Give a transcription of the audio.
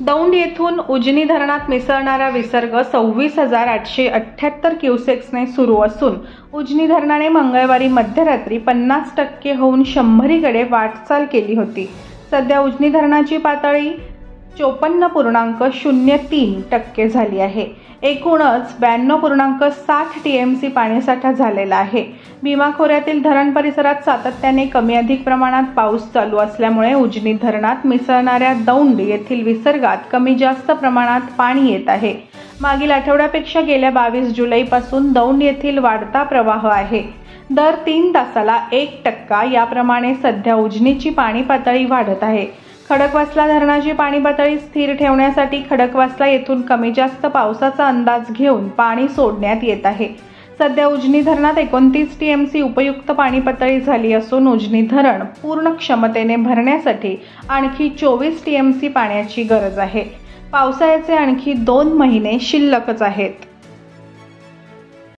दौंड येथून उजनी धरणात मिसळणारा विसर्ग 26,878 क्युसेक्सने सुरू असून उजनी धरणाने मंगळवारी मध्यरात्री 50% होऊन 100कडे वाटचाल केली होती। सध्या उजनी धरणाची पातळी 54.03% झाली आहे। एकूणच 92.60 TMC पाणीसाठा झालेला आहे। भीमा खोऱ्यातील धरण परिसरात सातत्याने कमी अधिक प्रमाणात पाऊस चालू असल्यामुळे उजनी धरणात मिसळणाऱ्या दौंड येथील विसर्गात कमी जास्त प्रमाणात पाणी येत आहे। मागील आठवड्यापेक्षा गेल्या 22 जुलैपासून दौंड येथील वाढता प्रवाह आहे। दर 3 तासाला 1% याप्रमाणे सध्या उजनीची पाणी पातळी वाढत आहे। खडकवासला धरणाची पाणी पातळी स्थिर ठेवण्यासाठी खडकवासला येथून कमी जास्त पावसाचा अंदाज घेऊन पाणी सोडण्यात येत आहे। सध्या उजनी धरणात 29 TMC उपयुक्त पाणी पातळी झाली असून उजनी धरण पूर्ण क्षमतेने भरण्यासाठी आणखी 24 TMC पाण्याची गरज आहे। पावसाळ्याचे आणखी 2 महिने शिल्लकच आहेत।